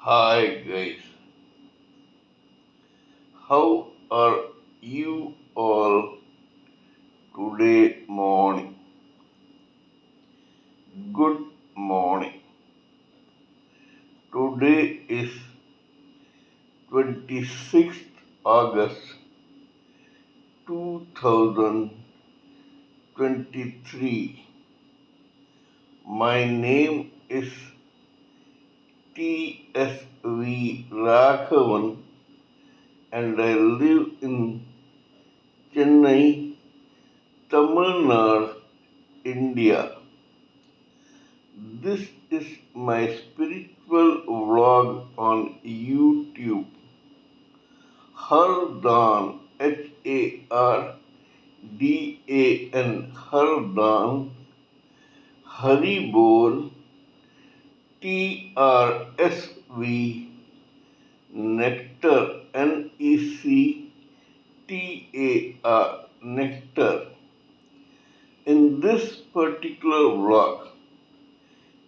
Hi guys, how are you all today morning? Good morning. Today is 26th August 2023. My name is TSV Raghavan and I live in Chennai, Tamil Nadu, India. This is my spiritual vlog on YouTube. Hardan, Hardan, Hardan, Haribol, TRSV, Nectar, NECTAR, Nectar. In this particular vlog,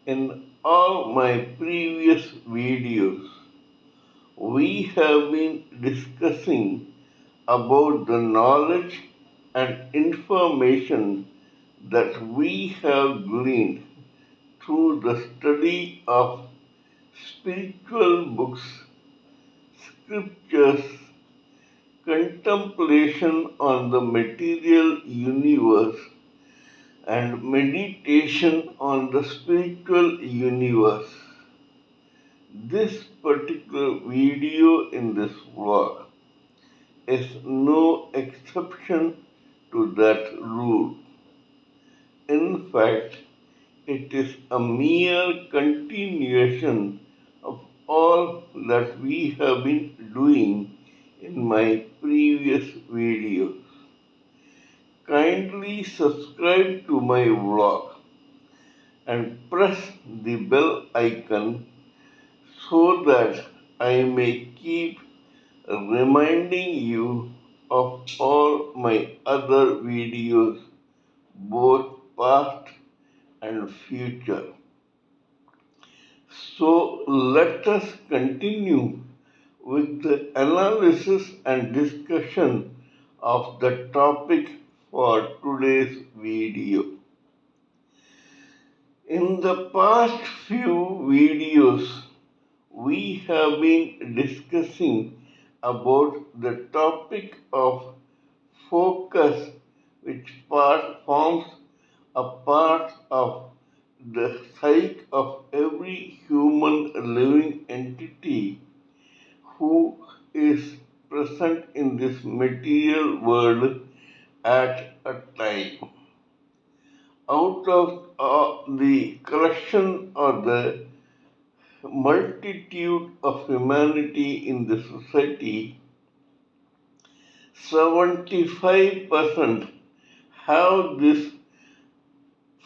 in all my previous videos, we have been discussing about the knowledge and information that we have gleaned through the study of spiritual books, scriptures, contemplation on the material universe, and meditation on the spiritual universe. This particular video in this vlog is no exception to that rule. In fact, it is a mere continuation of all that we have been doing in my previous videos. Kindly subscribe to my vlog and press the bell icon so that I may keep reminding you of all my other videos, both past and future. So let us continue with the analysis and discussion of the topic for today's video. In the past few videos, we have been discussing about the topic of focus, which forms a part of the psyche of every human living entity who is present in this material world at a time. Out of the collection or the multitude of humanity in the society, 75% have this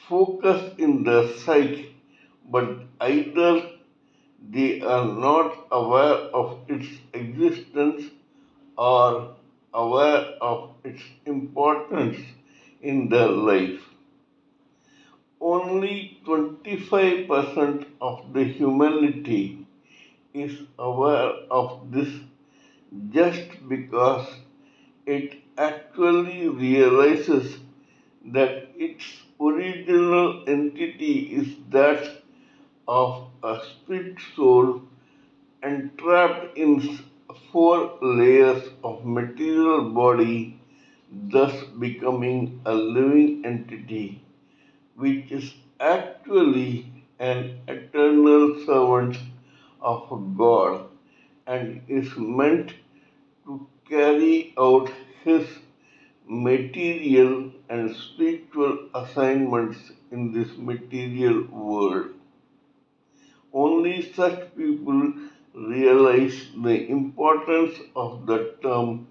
focus in the psyche, but either they are not aware of its existence or aware of its importance in their life. Only 25% of the humanity is aware of this just because it actually realizes that its original entity is that of a spirit soul entrapped in four layers of material body, thus becoming a living entity, which is actually an eternal servant of God and is meant to carry out his material and spiritual assignments in this material world. Only such people realize the importance of the term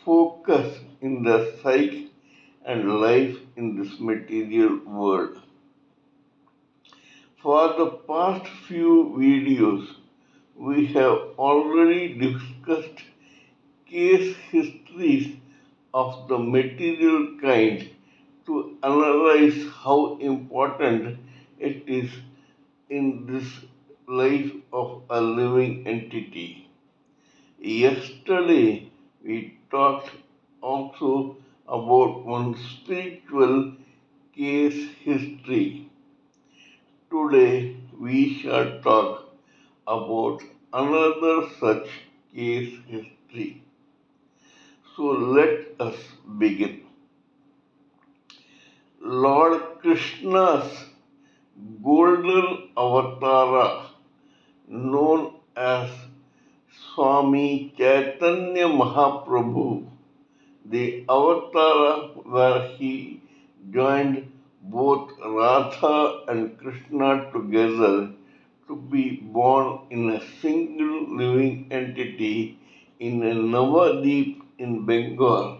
focus in their psyche and life in this material world. For the past few videos, we have already discussed case histories of the material kind to analyze how important it is in this life of a living entity. Yesterday, we talked also about one spiritual case history. Today, we shall talk about another such case history. So let us begin. Lord Krishna's golden avatara, known as Swami Chaitanya Mahaprabhu, the avatara where he joined both Radha and Krishna together to be born in a single living entity in a Navadip in Bengal,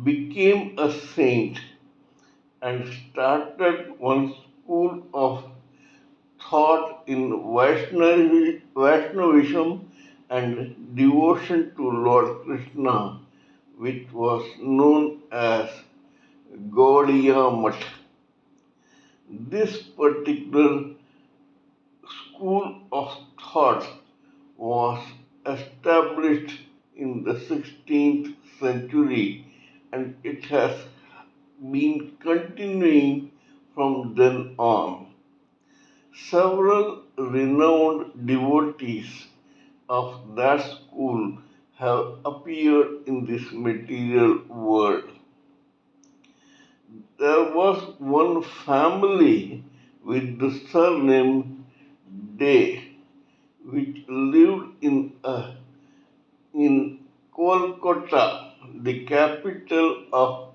became a saint and started one school of thought in Vaishnavism and devotion to Lord Krishna, which was known as Gaudiya Mutt. This particular school of thought was established in the 16th century and it has been continuing from then on. Several renowned devotees of that school have appeared in this material world. There was one family with the surname Day, which lived in Kolkata, the capital of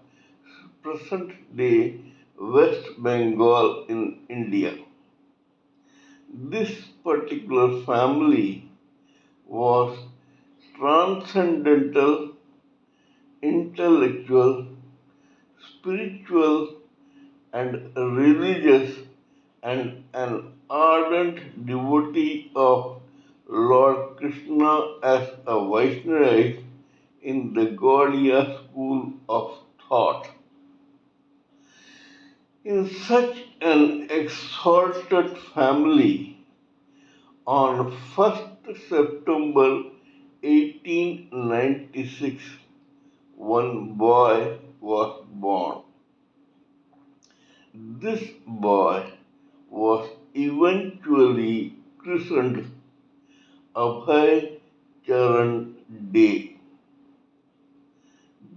present-day West Bengal in India. This particular family was transcendental, intellectual, spiritual, and religious, and an ardent devotee of Lord Krishna as a Vaishnava in the Gaudiya school of thought. In such an exalted family, on 1st September 1896, one boy was born. This boy was eventually christened Abhay Charan Day.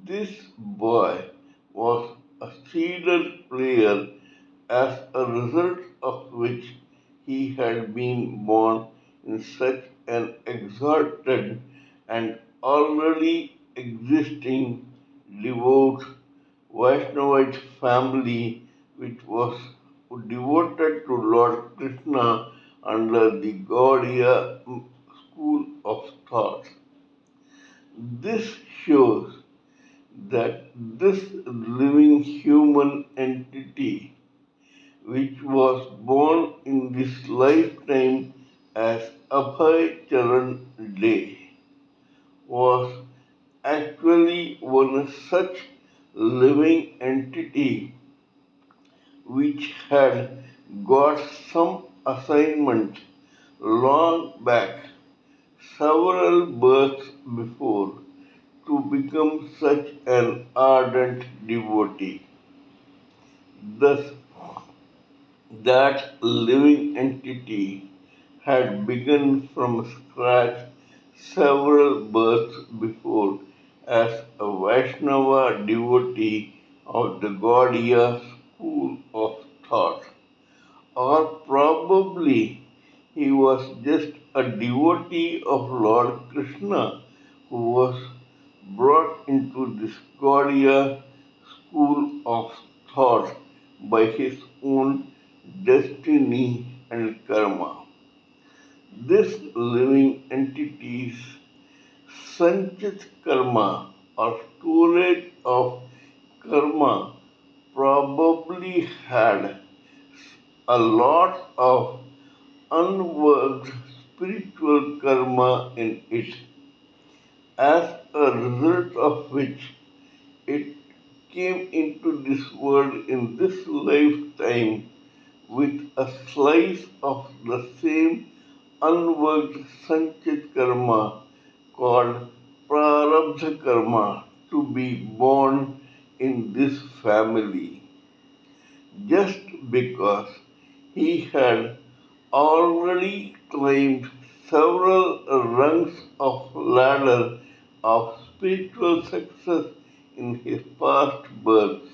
This boy was a cedar player, as a result of which he had been born in such an exalted and already existing devout Vaishnavite family which was devoted to Lord Krishna under the Gaudiya school of thought. This shows that this living human entity, which was born in this lifetime as Abhay Charan Day, was actually one such living entity which had got some assignment long back, several births before, to become such an ardent devotee. Thus, that living entity had begun from scratch several births before as a Vaishnava devotee of the Gaudiya school of thought. Or probably he was just a devotee of Lord Krishna who was brought into this Gaudiya school of thought by his own destiny and karma. This living entity's sanchit karma or storage of karma probably had a lot of unworked spiritual karma in it, as a result of which it came into this world in this lifetime with a slice of the same unworked sanchit karma called prarabdha karma to be born in this family, just because he had already climbed several rungs of ladder of spiritual success in his past births.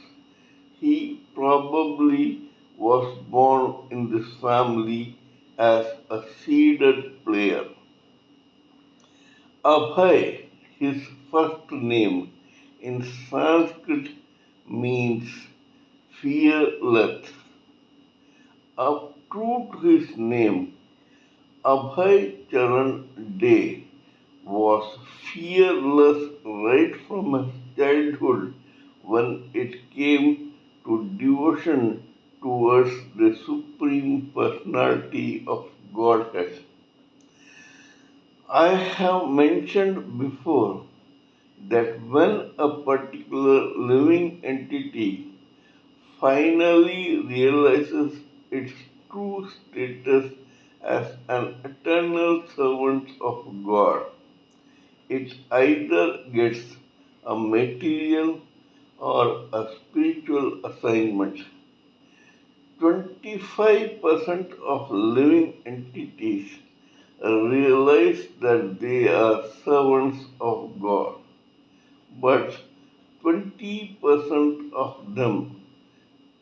He probably was born in this family as a seeded player. Abhay, his first name in Sanskrit, means fearless. True to his name, Abhay Charan De was fearless right from his childhood when it came to devotion towards the Supreme Personality of Godhead. I have mentioned before that when a particular living entity finally realizes its true status as an eternal servant of God, it either gets a material or a spiritual assignment. 25% of living entities realize that they are servants of God, but 20% of them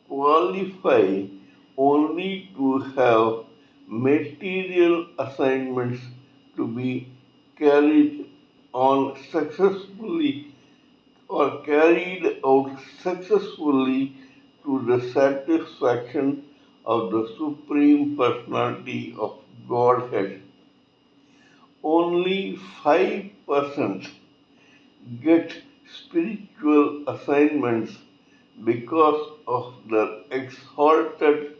qualify only to have material assignments to be carried on successfully or carried out successfully to the satisfaction of the Supreme Personality of Godhead. Only 5% get spiritual assignments because of their exalted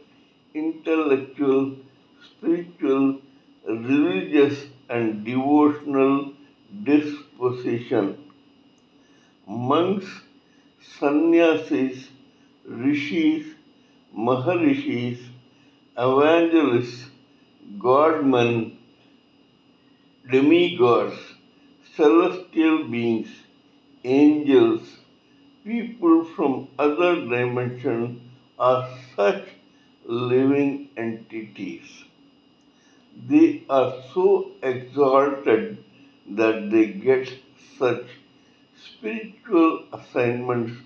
intellectual, spiritual, religious, and devotional disposition. Monks, sannyasis, rishis, maharishis, evangelists, godmen, demigods, celestial beings, angels, people from other dimensions are such living entities. They are so exalted that they get such spiritual assignments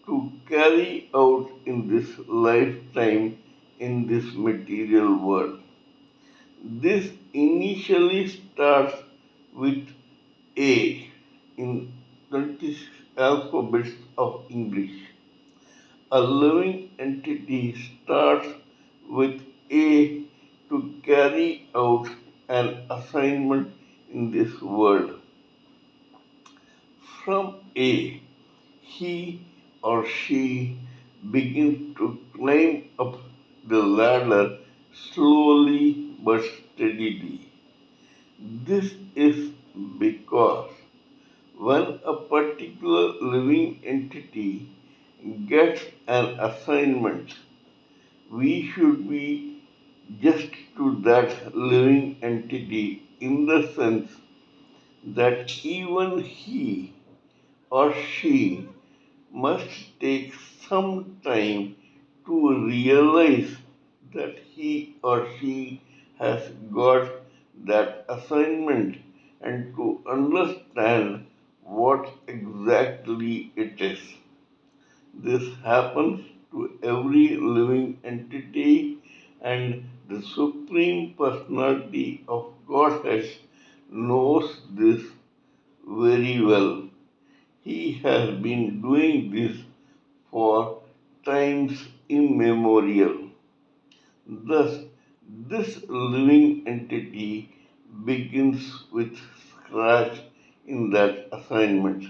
to carry out in this lifetime in this material world. This initially starts with A in 26 alphabets of English. A living entity starts with A to carry out an assignment in this world. From A, he or she begins to climb up the ladder slowly but steadily. This is because when a particular living entity gets an assignment, we should be just to that living entity in the sense that even he or she must take some time to realize that he or she has got that assignment and to understand what exactly it is. This happens to every living entity, and the Supreme Personality of Godhead knows this very well. He has been doing this for times immemorial. Thus, this living entity begins with scratch in that assignment.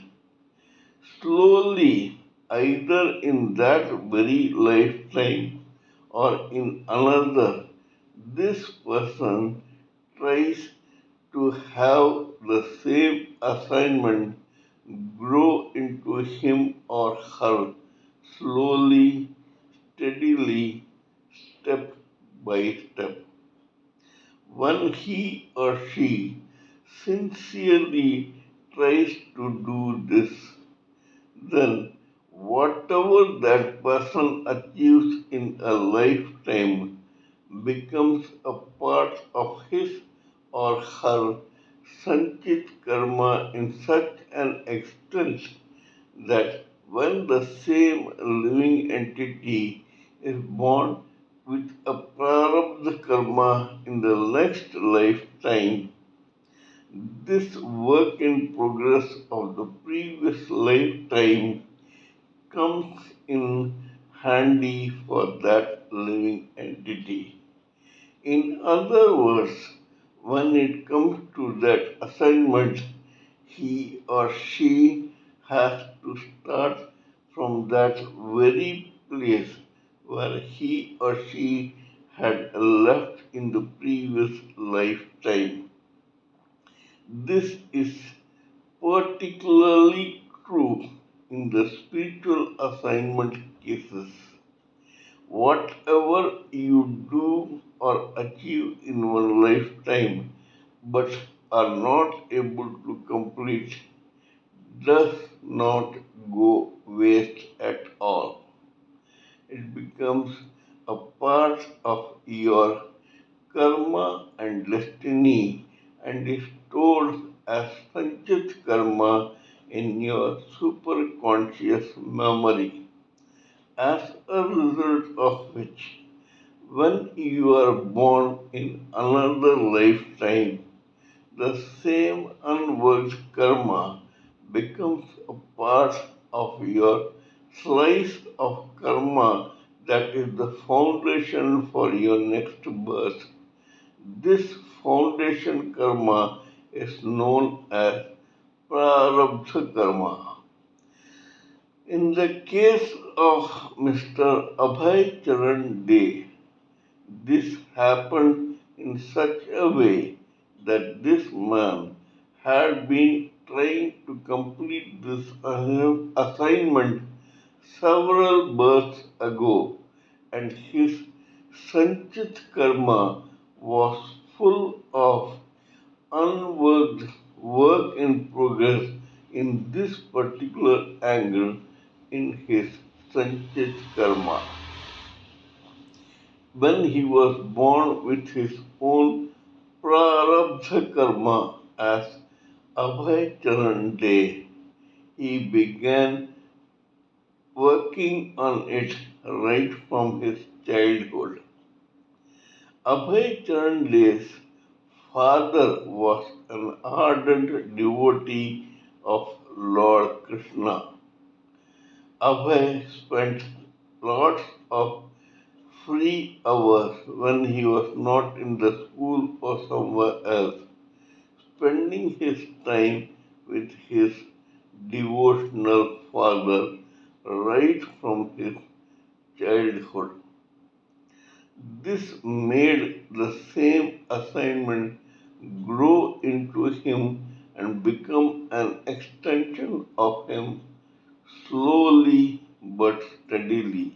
Slowly, either in that very lifetime or in another, this person tries to have the same assignment grow into him or her slowly, steadily, step by step. When he or she sincerely tries to do this, then whatever that person achieves in a lifetime becomes a part of his or her sanchit karma in such an extent that when the same living entity is born with a prarabdha karma in the next lifetime, this work in progress of the previous lifetime comes in handy for that living entity. In other words, when it comes to that assignment, he or she has to start from that very place where he or she had left in the previous lifetime. This is particularly true in the spiritual assignment cases. Whatever you do or achieve in one lifetime but are not able to complete does not go waste at all. It becomes a part of your karma and destiny and is stored as sanchit karma in your superconscious memory. As a result of which, when you are born in another lifetime, the same unworked karma becomes a part of your slice of karma that is the foundation for your next birth. This foundation karma is known as prarabdha karma. In the case of Mr. Abhay Charan Dey, this happened in such a way that this man had been trying to complete this assignment several births ago, and his sanchit karma was full of unworked work in progress in this particular angle in his sanchit karma. When he was born with his own prarabdha karma as Abhay Charan Dey, he began working on it right from his childhood. Abhay Charan Dey's father was an ardent devotee of Lord Krishna. Abhay spent lots of free hours when he was not in the school or somewhere else, spending his time with his devotional father right from his childhood. This made the same assignment grow into him and become an extension of him slowly but steadily.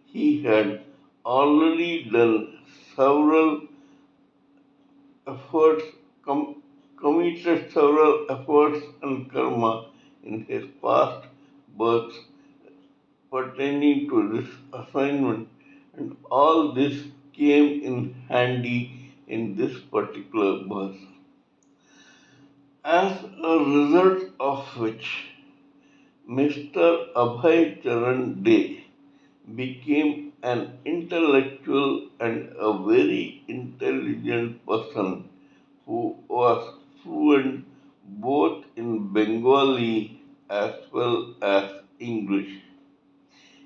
He had already done several efforts, committed several efforts and karma in his past births pertaining to this assignment, and all this came in handy in this particular birth. As a result of which, Mr. Abhay Charan Dey became an intellectual and a very intelligent person who was fluent both in Bengali as well as English.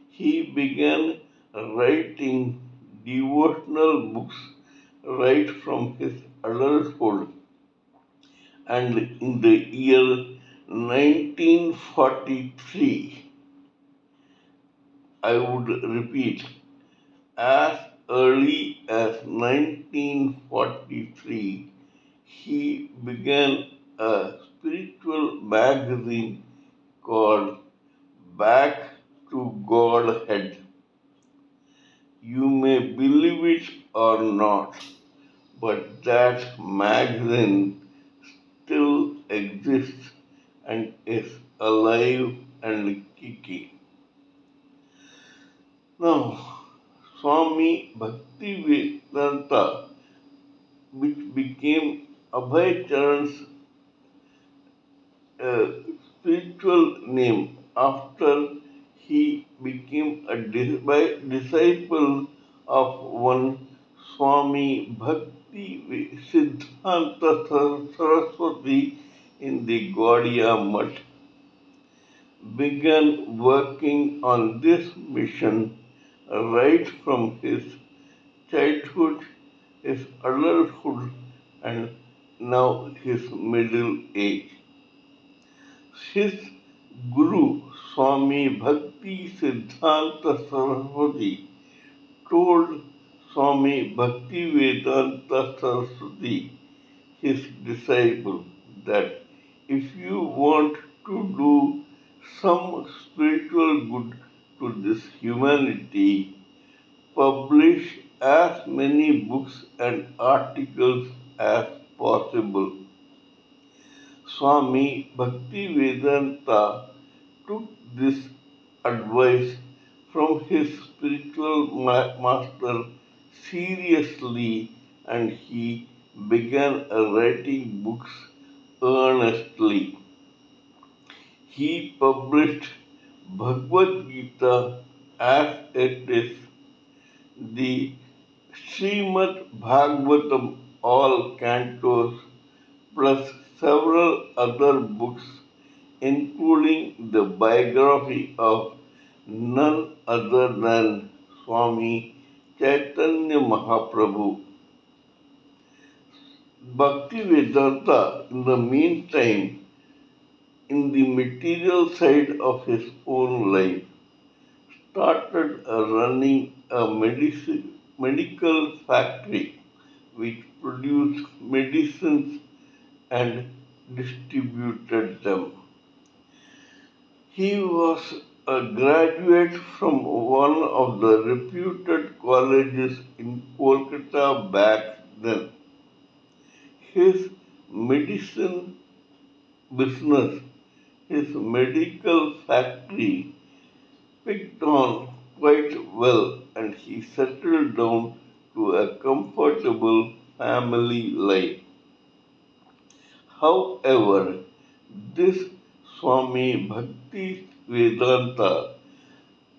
He began writing devotional books right from his adulthood, and in the year 1943, I would repeat, as early as 1943, he began a spiritual magazine called Back to Godhead. You may believe it or not, but that magazine still exists and is alive and kicking. Now, Swami Bhaktivedanta, which became Abhay Charan's spiritual name after he became a disciple of one Swami Bhakti Siddhanta Saraswati in the Gaudiya Mutt, began working on this mission right from his childhood, his adulthood, and now his middle age. His Guru Swami Bhakti Siddhanta Saraswati told Swami Bhaktivedanta Saraswati, his disciple, that if you want to do some spiritual good to this humanity, publish as many books and articles as possible. Swami Bhaktivedanta took this advice from his spiritual master seriously, and he began writing books earnestly. He published Bhagavad Gita as it is, the Srimad Bhagavatam, all cantos, plus several other books, including the biography of none other than Swami Chaitanya Mahaprabhu. Bhaktivedanta, in the meantime, in the material side of his own life, started running a medical factory which produced medicines and distributed them. He was a graduate from one of the reputed colleges in Kolkata back then. His medicine business, his medical factory, picked on quite well, and he settled down to a comfortable family life. However, this Swami Bhakti Vedanta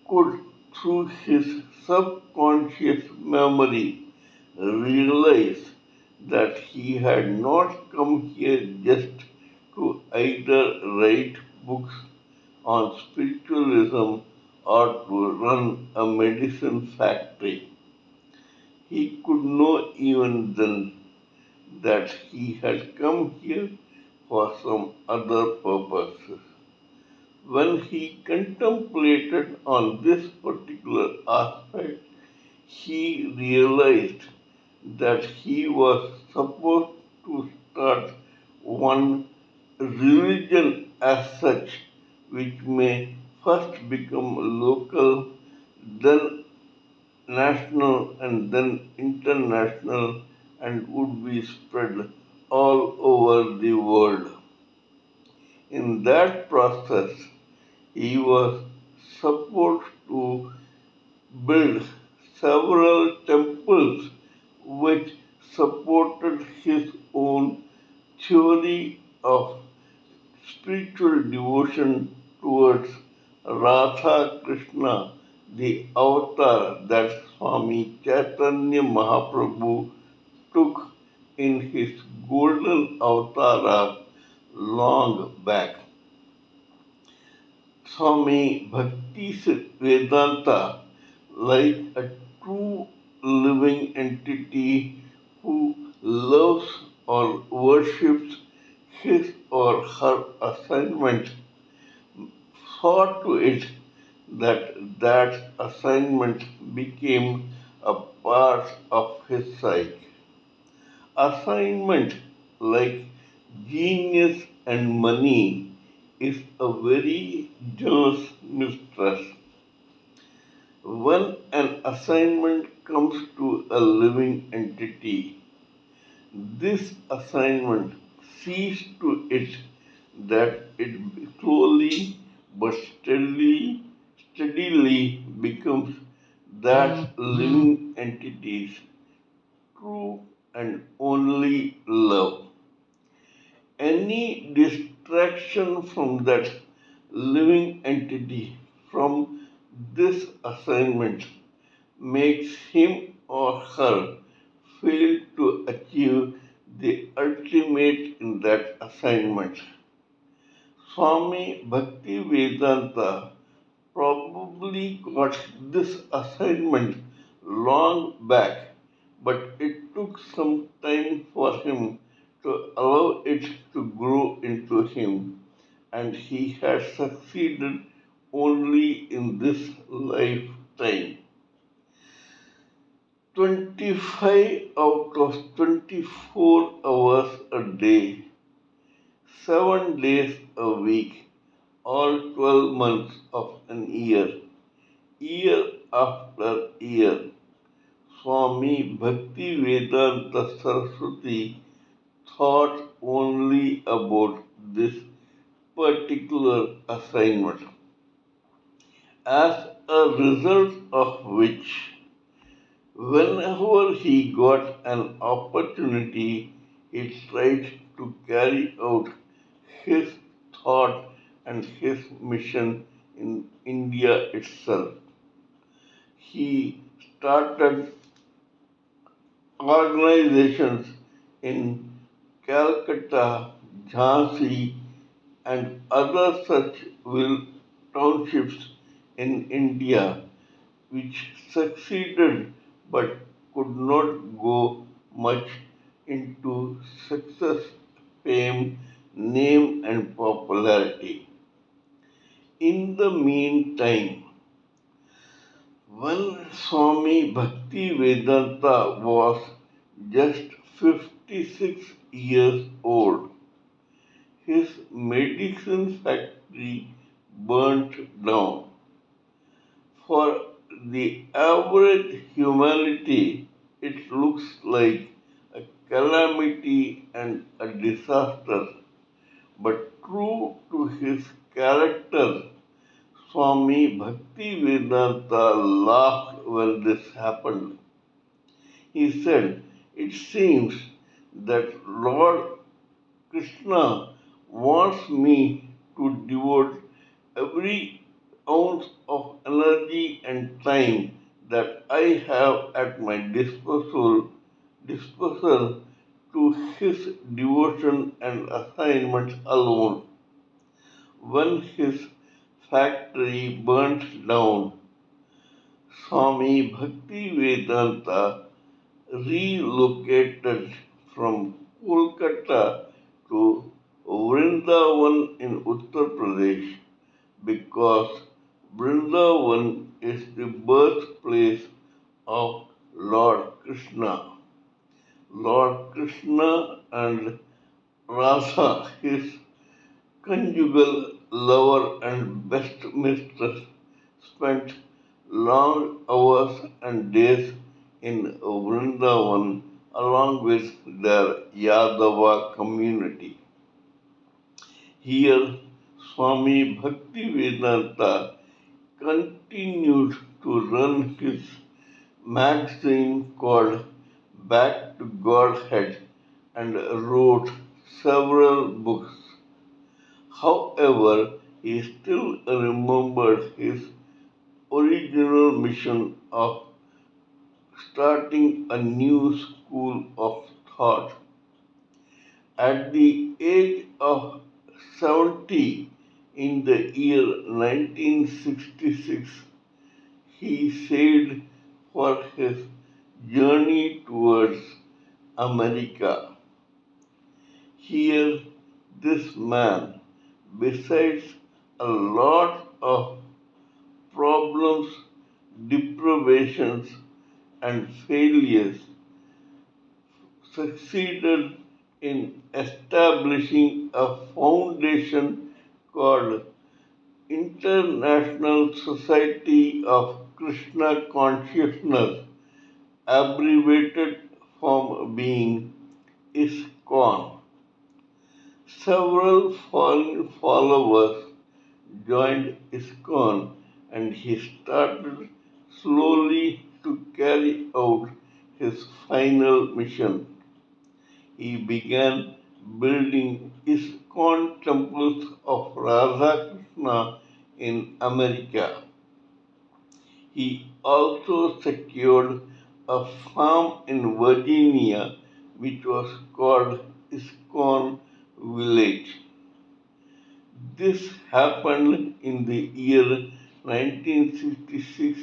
could, through his subconscious memory, realize that he had not come here just to either write books on spiritualism or to run a medicine factory. He could know even then that he had come here for some other purposes. When he contemplated on this particular aspect, he realized that he was supposed to start one religion as such, which may first become local, then national, and then international, and would be spread all over the world. In that process, he was supposed to build several temples which supported his own theory of spiritual devotion towards Radha Krishna, the avatar that Swami Chaitanya Mahaprabhu took in his golden avatara long back. Swami Bhakti Vedanta, like a true living entity who loves or worships his or her assignment, saw to it that that assignment became a part of his psyche. Assignment, like genius and money, is a very jealous mistress. When an assignment comes to a living entity. This assignment sees to it that it slowly but steadily becomes that living entity's true and only love. Any distraction from that living entity from this assignment makes him or her fail to achieve the ultimate in that assignment. Swami Bhaktivedanta probably got this assignment long back, but it took some time for him to allow it to grow into him, and he had succeeded only in this lifetime. 25 out of 24 hours a day, 7 days a week, all 12 months of an year after year, Swami Bhaktivedanta Saraswati thought only about this particular assignment, as a result of which, whenever he got an opportunity, he tried to carry out his thought and his mission in India itself. He started organizations in Calcutta, Jhansi, and other such townships in India, which succeeded but could not go much into success, fame, name, and popularity. In the meantime, when Swami Bhaktivedanta was just 56 years old, his medicine factory burnt down. For the average humanity, it looks like a calamity and a disaster. But true to his character, Swami Bhaktivedanta laughed when this happened. He said, "It seems that Lord Krishna wants me to devote every ounce of energy and time that I have at my disposal to his devotion and assignment alone. When his factory burnt down, Swami Bhaktivedanta relocated from Kolkata to Vrindavan in Uttar Pradesh because Vrindavan is the birthplace of Lord Krishna. Lord Krishna and Radha, his conjugal lover and best mistress, spent long hours and days in Vrindavan along with their Yadava community. Here, Swami Bhaktivedanta continued to run his magazine called Back to Godhead and wrote several books. However, he still remembered his original mission of starting a new school of thought. At the age of 70 in the year 1966, he sailed for his journey towards America. Here, this man, besides a lot of problems, deprivations, and failures, succeeded in establishing a foundation called International Society of Krishna Consciousness, abbreviated form being ISKCON. Several foreign followers joined ISKCON and he started slowly to carry out his final mission. He began building ISKCON temples of Radha Krishna in America. He also secured a farm in Virginia which was called ISKCON Village. This happened in the year 1966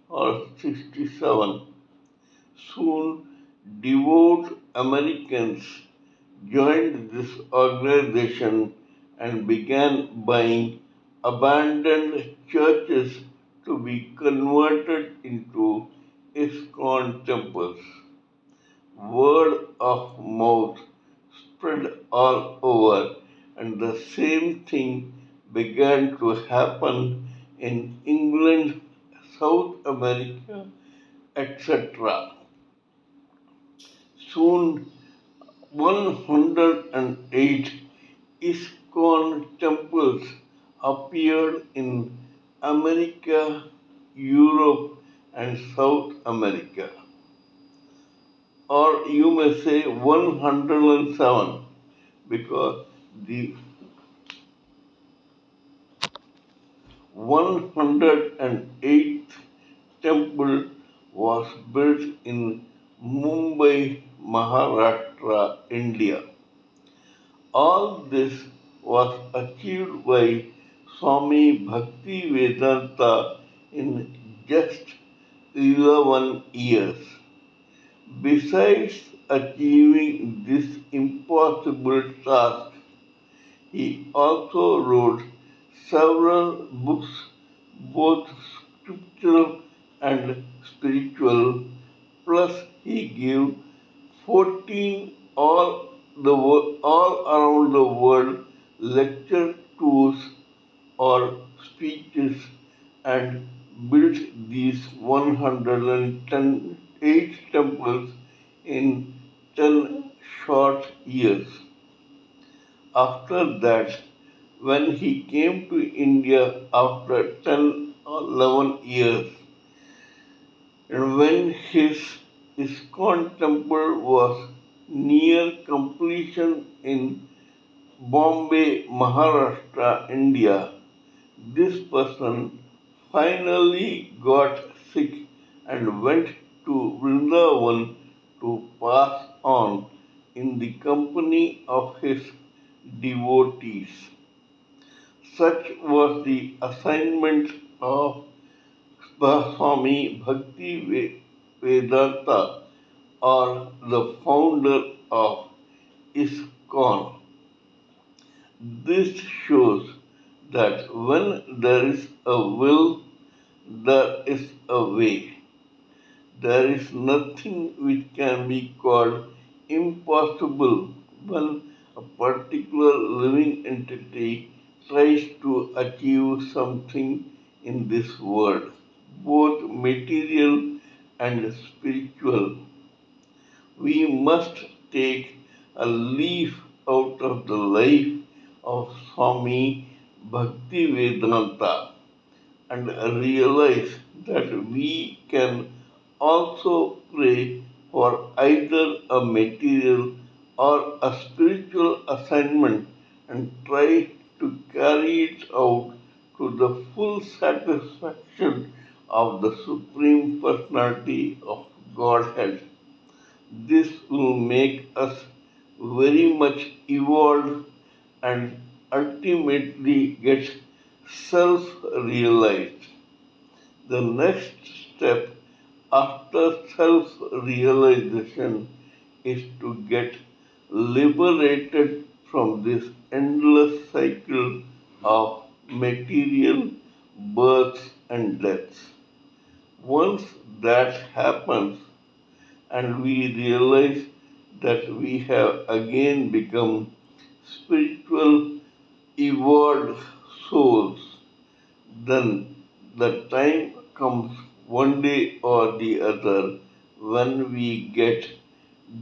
or 67. Soon, devout Americans joined this organization and began buying abandoned churches to be converted into ISKCON temples. Word of mouth spread all over, and the same thing began to happen in England, South America, etc. Soon 108 ISKCON temples appeared in America, Europe, and South America. Or you may say 107 because the 108th temple was built in Mumbai, Maharashtra, India. All this was achieved by Swami Bhaktivedanta in just 11 years. Besides achieving this impossible task, he also wrote several books, both scriptural and spiritual, plus he gave 14 all around the world lecture tours or speeches and built these 108 temples in 10 short years. After that, when he came to India after 10 or 11 years, and when his ISKCON temple was near completion in Bombay, Maharashtra, India, this person finally got sick and went to Vrindavan to pass on in the company of his devotees. Such was the assignment of Swami Bhaktivedanta, or the founder of ISKCON. This shows that when there is a will, there is a way. There is nothing which can be called impossible when a particular living entity tries to achieve something in this world, both material and spiritual. We must take a leaf out of the life of Swami Bhaktivedanta and realize that we can also pray for either a material or a spiritual assignment and try to carry it out to the full satisfaction of the Supreme Personality of Godhead. This will make us very much evolved and ultimately get self realized. The next step after self realization is to get liberated from this endless cycle of material births and deaths. Once that happens, and we realize that we have again become spiritual evolved souls, then the time comes one day or the other when we get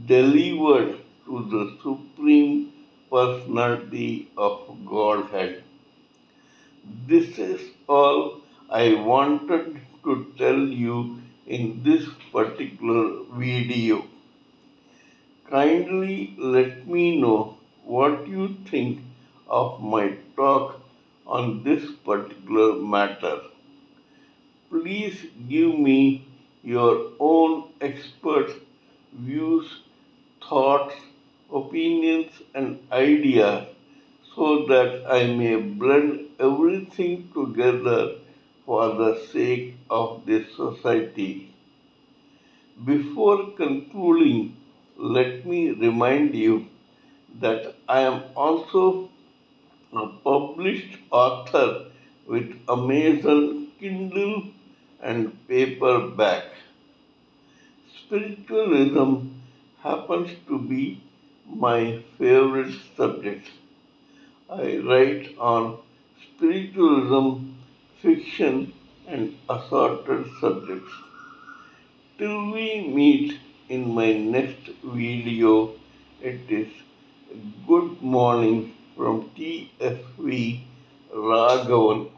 delivered to the Supreme Personality of Godhead. This is all I wanted to tell you in this particular video. Kindly let me know what you think of my talk on this particular matter. Please give me your own expert views, thoughts, opinions, and ideas so that I may blend everything together for the sake of this society. Before concluding, let me remind you that I am also a published author with Amazon Kindle and paperback. Spiritualism happens to be my favorite subject. I write on spiritualism, fiction, and assorted subjects. Till we meet in my next video, it is good morning from TSV Raghavan.